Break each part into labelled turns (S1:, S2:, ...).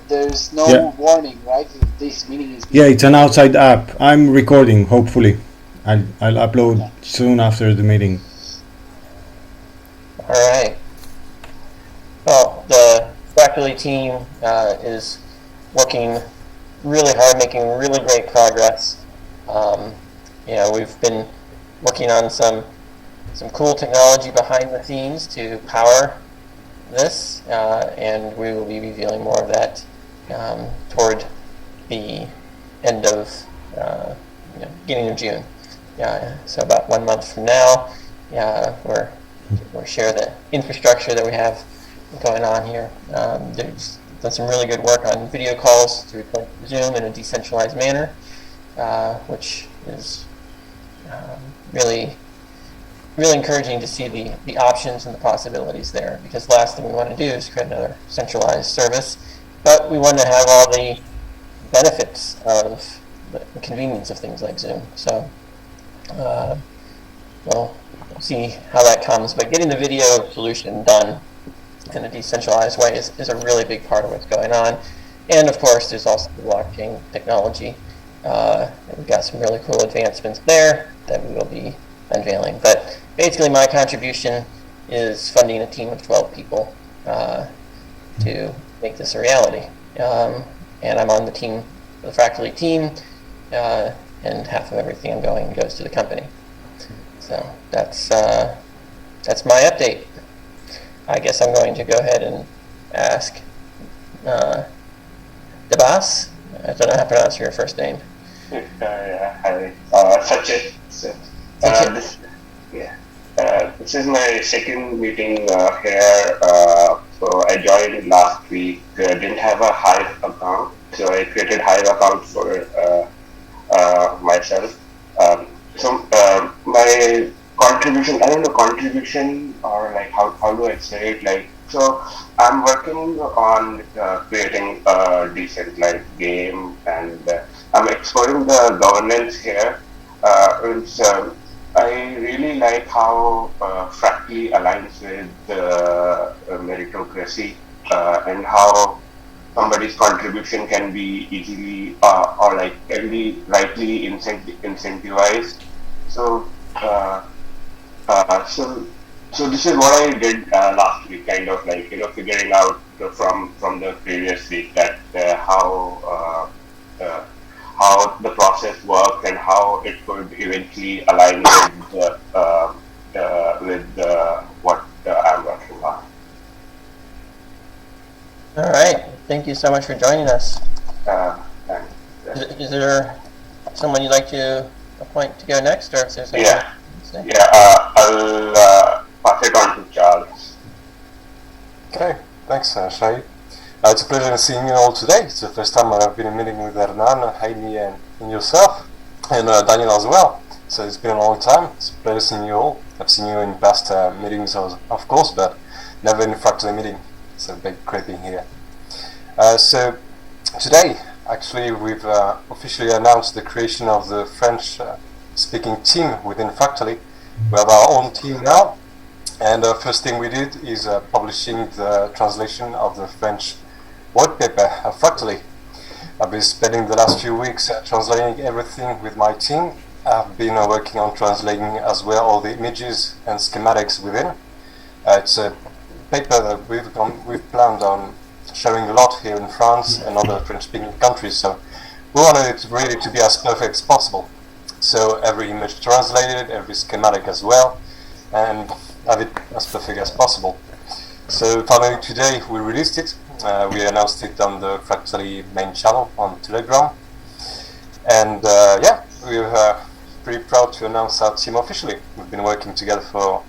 S1: there's no warning, right? This meeting is.
S2: Yeah, it's an outside app. I'm recording. Hopefully, I'll upload soon after the meeting.
S3: All right. Well, the Fractally team is working really hard, making really great progress. We've been working on some cool technology behind the scenes to power this, and we will be revealing more of that toward the end of beginning of June. So about 1 month from now, we'll share the infrastructure that we have going on here. There's done some really good work on video calls through Zoom in a decentralized manner, which is really encouraging to see the options and the possibilities there, because the last thing we want to do is create another centralized service, but we want to have all the benefits of the convenience of things like Zoom. So we'll see how that comes, but getting the video solution done in a decentralized way is a really big part of what's going on. And of course, there's also the blockchain technology. We've got some really cool advancements there that we will be unveiling. But basically, my contribution is funding a team of 12 people to make this a reality. And I'm on the team, the Fractally team, and half of everything I'm going goes to the company. So that's my update. I guess I'm going to go ahead and ask Debas. I don't know how to pronounce your first name.
S4: Hi, Sachin. This is my second meeting here. So I joined last week. Didn't have a Hive account, so I created Hive account for myself. My contribution, I don't know, contribution or like how do I say it? Like, so I'm working on creating a decentralized game, and I'm exploring the governance here. I really like how Fractally aligns with meritocracy and how somebody's contribution can be easily or like can be rightly incentivized. So so this is what I did last week, kind of like figuring out from the previous week that how the process works and how it could eventually align with what I'm working on.
S3: All right. Thank you so much for joining us.
S4: Thanks.
S3: Is there someone you'd like to appoint to go next, or is there someone?
S4: I'll pass it on to Charles.
S5: Okay, thanks, Shahid. It's a pleasure seeing you all today. It's the first time I've been in a meeting with Hernan, Heidi, and yourself, and Daniel as well. So it's been a long time. It's a pleasure seeing you all. I've seen you in past meetings, of course, but never in a Fractally meeting. It's a big great being here. So today, actually, we've officially announced the creation of the French-speaking team within Fractally. We have our own team now, and the first thing we did is publishing the translation of the French white paper of Fractally. I've been spending the last few weeks translating everything with my team. I've been working on translating as well all the images and schematics within. It's a paper that we've planned on showing a lot here in France and other French-speaking countries, so we wanted it really to be as perfect as possible. So every image translated, every schematic as well, and have it as perfect as possible. So finally today we released it. We announced it on the Fractally main channel on Telegram, and we're pretty proud to announce our team officially. We've been working together for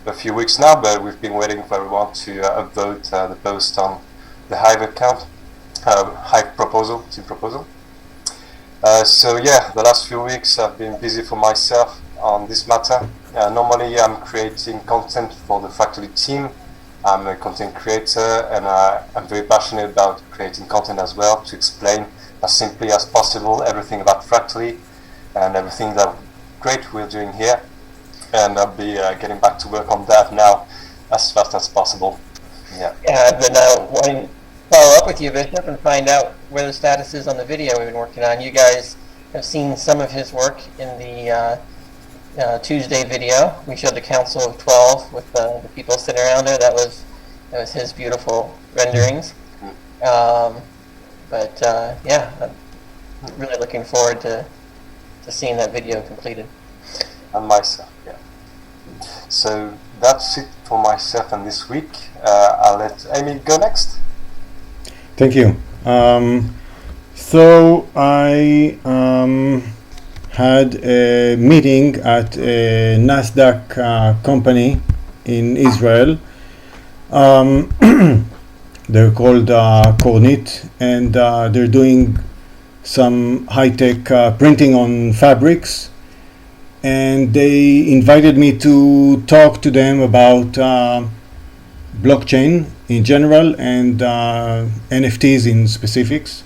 S5: a few weeks now, but we've been waiting for everyone to upvote the post on the Hive account, Hive team proposal. The last few weeks I've been busy for myself on this matter. Normally I'm creating content for the Fractally team. I'm a content creator, and I'm very passionate about creating content as well to explain as simply as possible everything about Fractally and everything that great we're doing here. And I'll be getting back to work on that now as fast as possible.
S3: Yeah, I've been wanting follow up with you, Bishop, and find out where the status is on the video we've been working on. You guys have seen some of his work in the Tuesday video. We showed the Council of 12 with the people sitting around there. That was his beautiful renderings. Yeah, I'm really looking forward to seeing that video completed.
S5: And myself, yeah. So that's it for myself and this week. I'll let Amy go next.
S2: Thank you. So I had a meeting at a NASDAQ company in Israel. They're called Kornit, and they're doing some high-tech printing on fabrics. And they invited me to talk to them about blockchain in general and NFTs in specifics.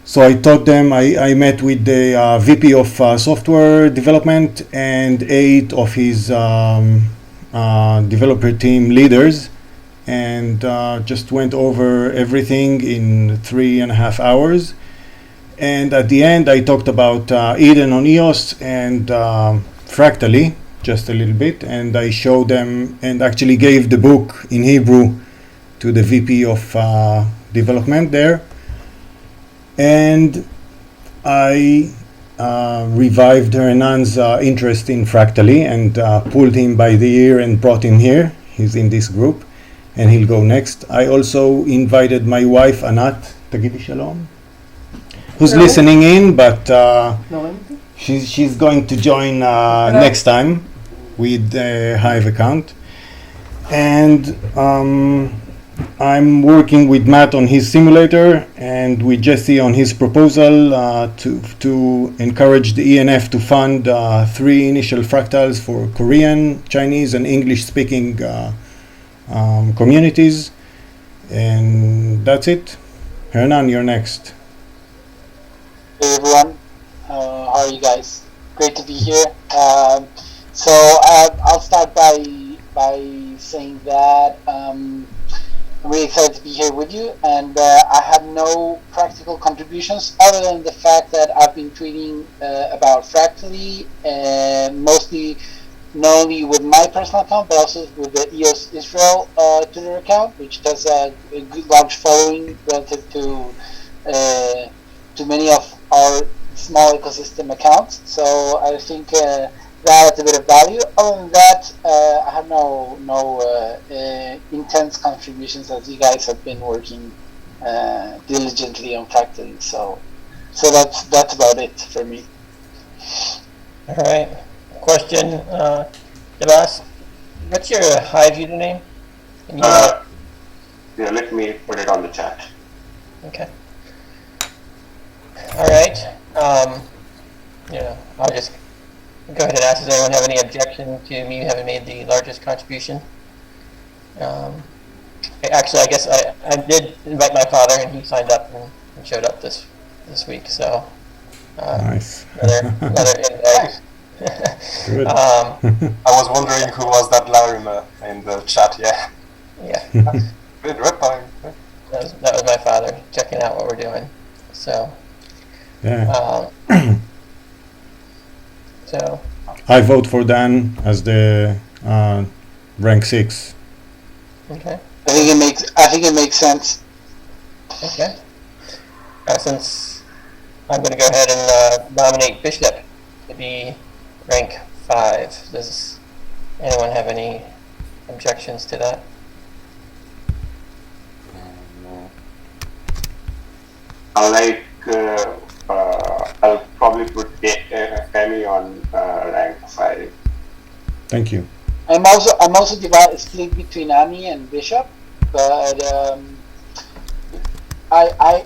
S2: So I taught them, I met with the VP of software development and 8 of his developer team leaders, and just went over everything in 3.5 hours. And at the end I talked about Eden on EOS and Fractally just a little bit, and I showed them and actually gave the book in Hebrew to the VP of development there. And I revived Hernan's interest in Fractally and pulled him by the ear and brought him here. He's in this group and he'll go next. I also invited my wife Anat, Tagidi Shalom, who's
S6: Hello.
S2: listening in, but
S6: No,
S2: she's going to join next time with the Hive account. And I'm working with Matt on his simulator and with Jesse on his proposal to encourage the ENF to fund 3 initial fractals for Korean, Chinese, and English-speaking communities. And that's it. Hernan, you're next.
S1: Hey everyone, how are you guys? Great to be here. So I'll start by saying that I'm really excited to be here with you, and I have no practical contributions other than the fact that I've been tweeting about Fractally, mostly not only with my personal account but also with the EOS Israel Twitter account, which has a good large following relative to many of our small ecosystem accounts. So I think that adds a bit of value. Other than that, I have no intense contributions, as you guys have been working diligently on Fractally. So that's about it for me.
S3: All right. Question, Devas, what's your Hive username? Can you,
S4: Yeah, let me put it on the chat.
S3: okay. All right. I'll just go ahead and ask, does anyone have any objection to me having made the largest contribution? Actually, I guess I did invite my father, and he signed up and showed up this week. So
S2: Nice.
S3: another invite.
S2: Good.
S5: I was wondering who was that Larimer in the chat, yeah.
S3: Yeah,
S5: Good, red pine.
S3: that was my father checking out what we're doing. So,
S2: Yeah.
S3: so
S2: I vote for Dan as the rank 6.
S3: okay.
S1: I think it makes sense.
S3: Okay. Since I'm going to go ahead and nominate Bishop to be rank 5. Does anyone have any objections to that?
S4: I'll probably put Amy on rank 5.
S2: Thank you.
S1: I'm also split between Ami and Bishop, but I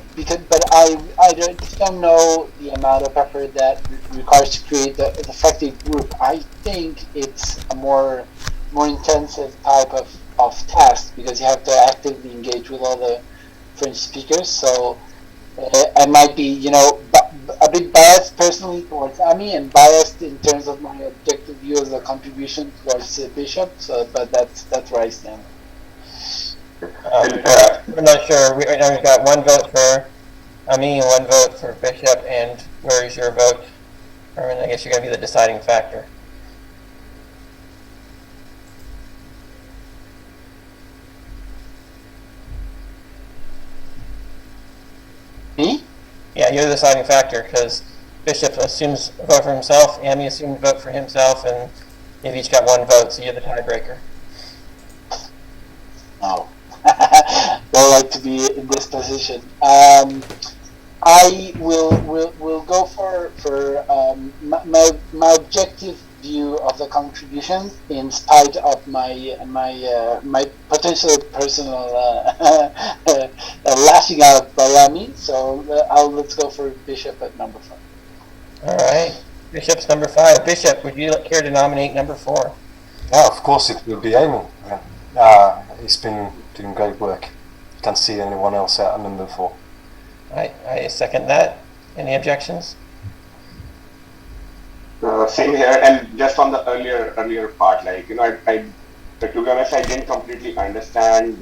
S1: just don't know the amount of effort that requires to create the effective group. I think it's a more intensive type of task because you have to actively engage with all the French speakers. So I might be, a bit biased personally towards Ami and biased in terms of my objective view as a contribution towards Bishop. So, but that's where I stand.
S4: And
S3: I'm not sure. Right now we've got one vote for Ami and one vote for Bishop, and where is your vote? Or I guess you're going to be the deciding factor.
S1: Me?
S3: Yeah, you're the deciding factor because Bishop assumes a vote for himself, Ami assumed a vote for himself, and they've each got one vote, so you're the tiebreaker.
S1: No. Don't like to be in this position. I will go for my objective view of the contribution in spite of my potential personal lashing out by Ami. So let's go for Bishop at number 5.
S3: All right, Bishop's number 5. Bishop, would you care to nominate number 4?
S5: Yeah, of course it will be Amy. He's been doing great work. Can't see anyone else at number 4.
S3: I second that. Any objections?
S4: Same here, and just on the earlier part, like, you know, I to be honest, I didn't completely understand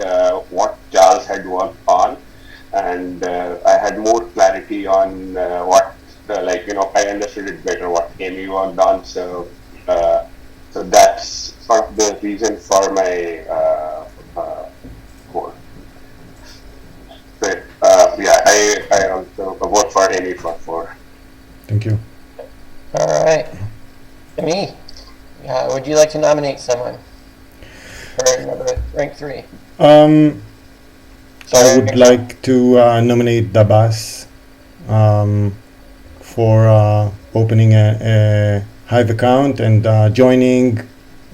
S4: what Charles had worked on, and I had more clarity on what, like, you know, I understood it better what Amy worked on. So that's sort of the reason for my vote. But yeah, I also vote for Amy for 4.
S2: Thank you.
S3: All right. Me, would you like to nominate someone for number rank 3?
S2: I would like to nominate Dabas for opening a Hive account and joining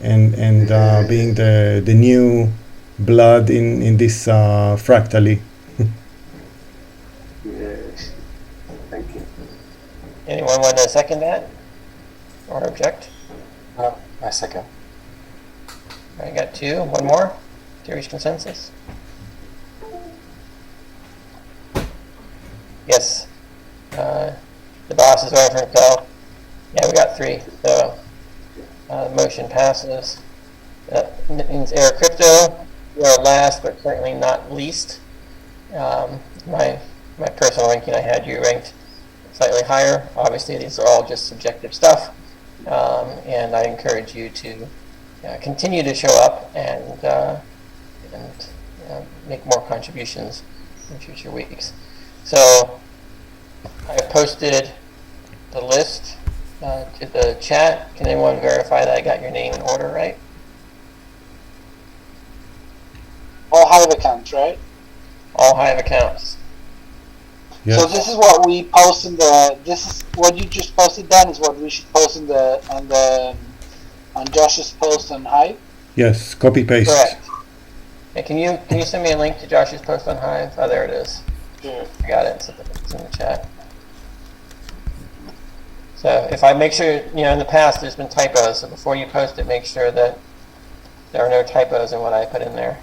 S2: and being the new blood in this fractally.
S4: Yes. Thank you.
S3: Anyone want to second that or object?
S5: No, I second.
S3: I got 2. One more to reach consensus. Yes. The boss is voting for himself. Yeah, we got 3. So the motion passes. That means Air Crypto, you are last, but certainly not least. My personal ranking, I had you ranked slightly higher. Obviously, these are all just subjective stuff, and I encourage you to continue to show up and make more contributions in future weeks. So I posted the list to the chat. Can anyone verify that I got your name in order right?
S1: All Hive accounts, right?
S3: All Hive accounts.
S2: Yes.
S1: So this is what we post in the. This is what you just posted. Dan is what we should post in on Josh's post on Hive.
S2: Yes. Copy paste.
S3: Correct. Hey, can you send me a link to Josh's post on Hive? Oh, there it is.
S1: Sure.
S3: I got it. It's in the chat. So if I make sure, in the past there's been typos, so before you post it, make sure that there are no typos in what I put in there.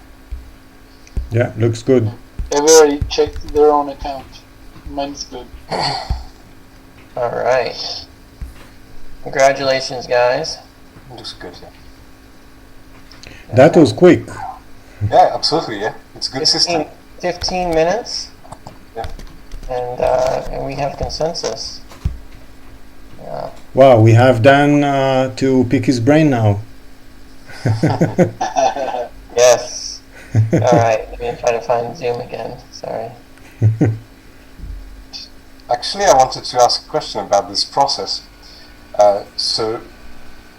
S2: Yeah, looks good.
S1: They've already checked their own account. Mine's good.
S3: All right. Congratulations, guys.
S5: Looks good, yeah.
S2: That was quick.
S5: Yeah, absolutely, yeah. It's a good system.
S3: 15 minutes.
S5: Yeah.
S3: And we have consensus. Yeah.
S2: Wow, we have Dan to pick his brain now.
S3: Yes. All right. I'm going to try to find Zoom again. Sorry.
S5: Actually, I wanted to ask a question about this process. So,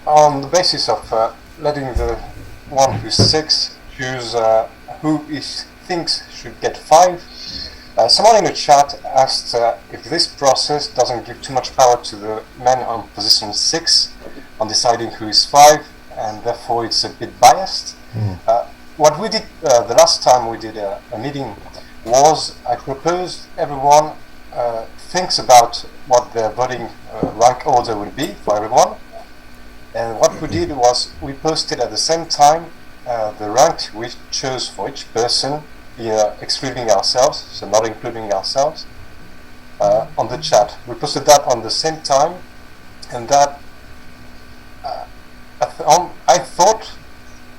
S5: on the basis of letting the one who's 6 choose who he thinks should get 5, someone in the chat asked if this process doesn't give too much power to the man on position 6 on deciding who is 5, and therefore it's a bit biased. What we did the last time we did a meeting was I proposed everyone thinks about what their voting rank order would be for everyone, and what we did was we posted at the same time the rank we chose for each person, excluding ourselves, so not including ourselves, on the chat. We posted that on the same time, and that I thought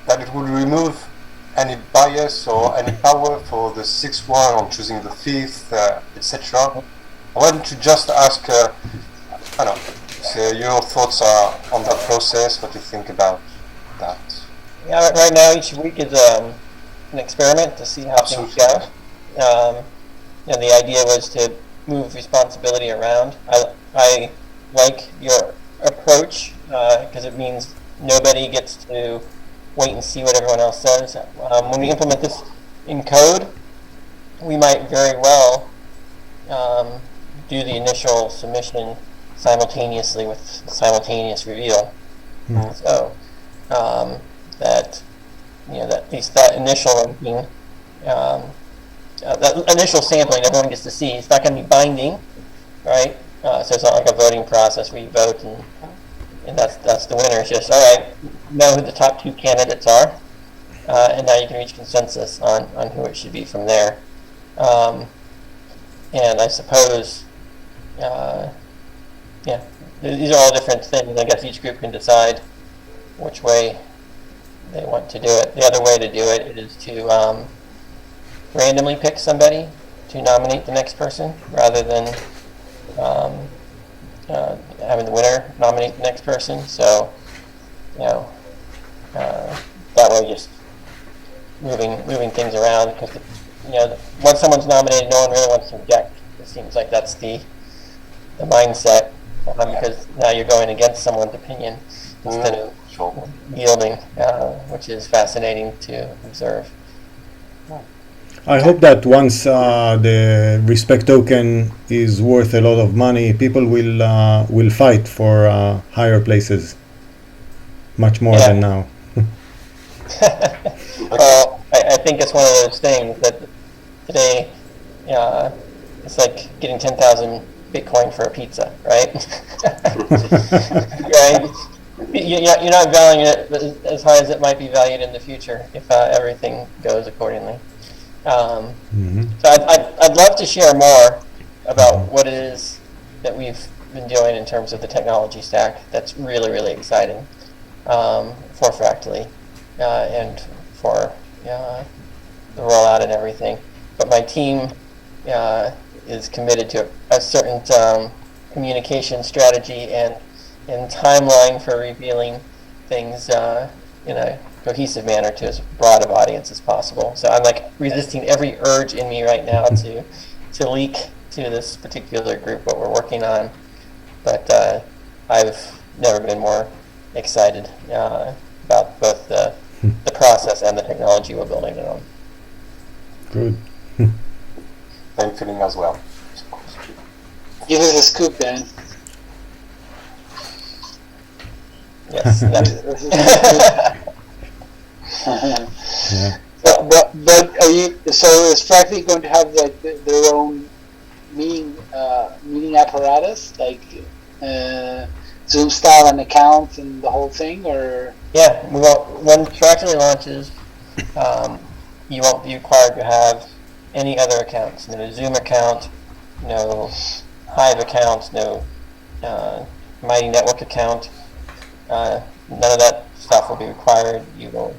S5: that it would remove any bias or any power for the sixth one on choosing the fifth, etc. I wanted to just ask, I don't know, so your thoughts are on that process, what you think about that.
S3: Yeah, right now each week is an experiment to see how things go. The idea was to move responsibility around. I like your approach because it means nobody gets to wait and see what everyone else says. When we implement this in code, we might very well do the initial submission simultaneously with simultaneous reveal. So that at least that initial ranking, that initial sampling, everyone gets to see. It's not going to be binding, right? So it's not like a voting process where you vote and that's the winner. It's just, all right, know who the top 2 candidates are, and now you can reach consensus on who it should be from there. And I suppose, these are all different things. I guess each group can decide which way they want to do it. The other way to do it is to randomly pick somebody to nominate the next person, rather than having the winner nominate the next person. So, that way, just moving things around, because once someone's nominated, no one really wants to object. It seems like that's the mindset, because now you're going against someone's opinion instead of yielding, which is fascinating to observe.
S2: I hope that once the respect token is worth a lot of money, people will fight for higher places, much more than now.
S3: Well, I think it's one of those things that today it's like getting 10,000 Bitcoin for a pizza, right? Right? You're not valuing it as high as it might be valued in the future if everything goes accordingly. So I'd love to share more about what it is that we've been doing in terms of the technology stack. That's really, really exciting for Fractally and for the rollout and everything. But my team is committed to a certain communication strategy and timeline for revealing things in a cohesive manner to as broad of audience as possible. So I'm like resisting every urge in me right now to leak to this particular group what we're working on. But I've never been more excited about both the process and the technology we're building it on.
S2: Good.
S5: Same feeling as well.
S1: Give us a scoop, Dan.
S3: Yes.
S2: Yeah.
S1: But are you? So is Fractally going to have like their own meeting apparatus, like Zoom style and account and the whole thing, or?
S3: Yeah. When Fractally launches, you won't be required to have any other accounts. No Zoom account, no Hive account, no Mighty Network account. None of that stuff will be required. You will.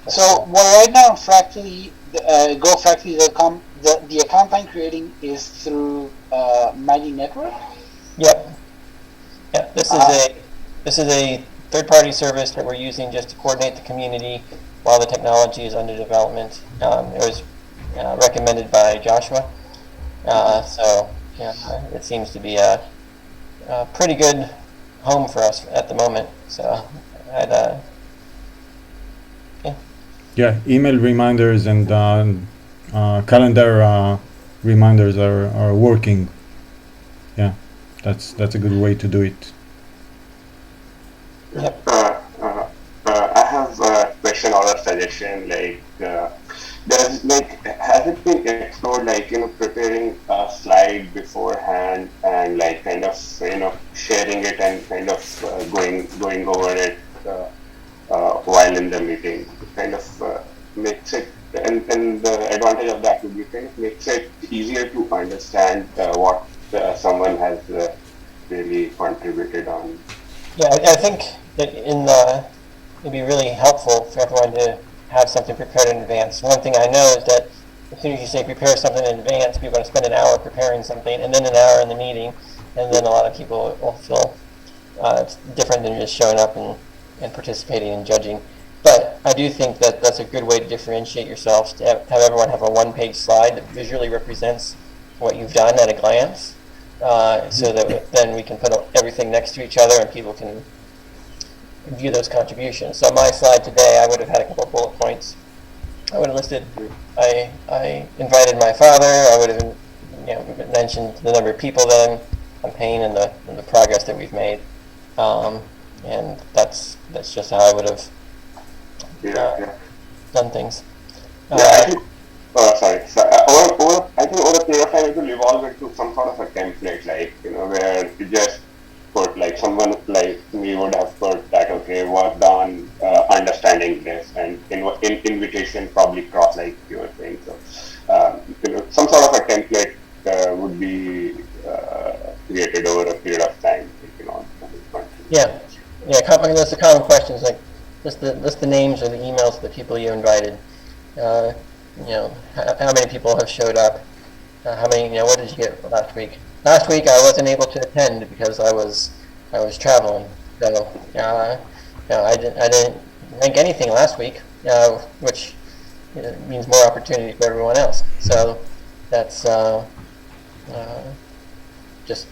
S1: So, right now, Fractally, GoFractally.com, the account I'm creating is through Mighty Network.
S3: Yep. Yeah. This is a third-party service that we're using just to coordinate the community while the technology is under development. It was recommended by Joshua, so it seems to be a pretty good home for us at the moment. So I'd
S2: Yeah, email reminders and calendar reminders are working. Yeah, that's a good way to do it.
S3: Yep.
S4: I have a question or a suggestion. Has it been explored, preparing a slide beforehand and kind of sharing it and kind of going over it while in the meeting? Kind of makes it, and the advantage of that would be kind of makes it easier to understand what someone has really contributed on.
S3: Yeah, I think that it'd be really helpful for everyone to have something prepared in advance. One thing I know is that as soon as you say prepare something in advance, people are going to spend an hour preparing something, and then an hour in the meeting, and then a lot of people will feel it's different than just showing up and participating and judging. But I do think that that's a good way to differentiate yourselves, to have everyone have a one-page slide that visually represents what you've done at a glance, so that then we can put everything next to each other and people can view those contributions. So my slide today, I would have had a couple of bullet points. I would have listed, I invited my father. I would have mentioned the number of people that I'm campaign and the progress that we've made. And that's just how I would have done things.
S4: I think, sorry. So, I think over a period of time it will evolve into some sort of a template, like, where you just put, like, someone like me would have put that, okay, worked on understanding this, and in invitation probably cross, like you were saying. So, some sort of a template would be created over a period of time.
S3: Yeah, list of common questions, like list the names or the emails of the people you invited. How many people have showed up? How many? What did you get last week? Last week I wasn't able to attend because I was traveling. So I didn't rank anything last week, which means more opportunity for everyone else. So that's just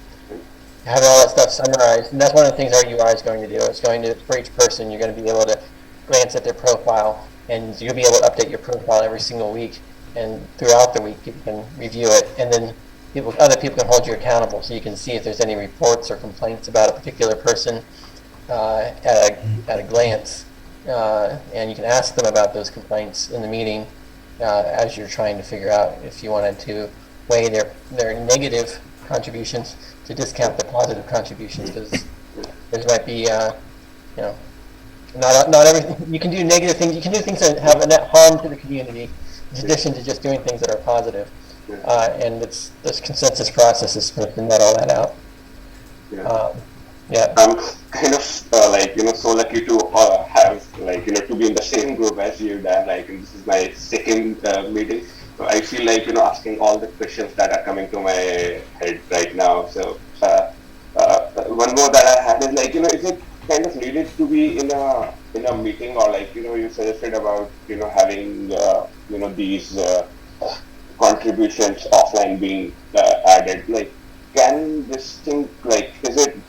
S3: having all that stuff summarized, and that's one of the things our UI is going to do. It's going to, for each person, you're going to be able to glance at their profile, and you'll be able to update your profile every single week, and throughout the week people can review it, and then other people can hold you accountable, so you can see if there's any reports or complaints about a particular person at a glance, and you can ask them about those complaints in the meeting as you're trying to figure out if you wanted to weigh their negative contributions to discount the positive contributions, because there might be not everything. You can do negative things. You can do things that have a net harm to the community, in addition to just doing things that are positive. And this consensus process is supposed to net all that out.
S4: I'm kind of so lucky to have to be in the same group as you, Dan. And this is my second meeting. So I feel like asking all the questions that are coming to my head right now. So one more that I had is is it kind of needed to be in a meeting, or you suggested about having these contributions offline being added. Can this thing is it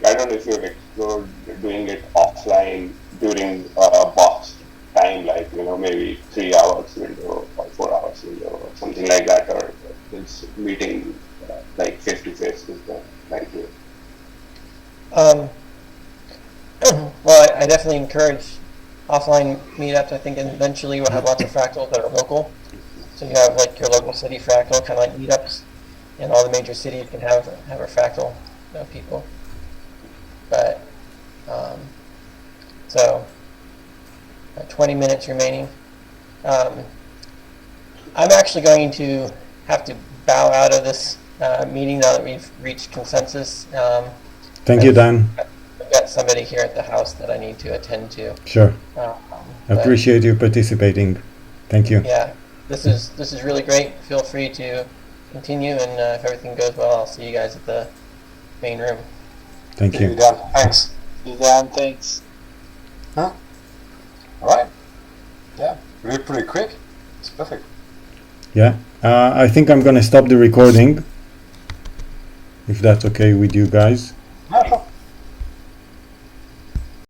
S4: I don't know if you've explored doing it offline during a boxed time, maybe 3 hours window or 4 hours window or something like that, or it's meeting face to face is the idea.
S3: Well, I definitely encourage offline meetups. I think eventually we'll have lots of fractals that are local. So you have your local city fractal, kind of like meetups, and all the major cities can have a fractal people. But so 20 minutes remaining. I'm actually going to have to bow out of this meeting now that we've reached consensus.
S2: Thank you, Dan.
S3: I've got somebody here at the house that I need to attend to.
S2: Sure. Appreciate you participating. Thank you.
S3: Yeah, this is really great. Feel free to continue, and if everything goes well, I'll see you guys at the main room.
S2: Thank you.
S5: Dan. Thanks.
S1: See you, Dan. Thanks.
S5: All right. Yeah, really pretty quick. It's perfect.
S2: Yeah. I think I'm going to stop the recording, if that's okay with you guys.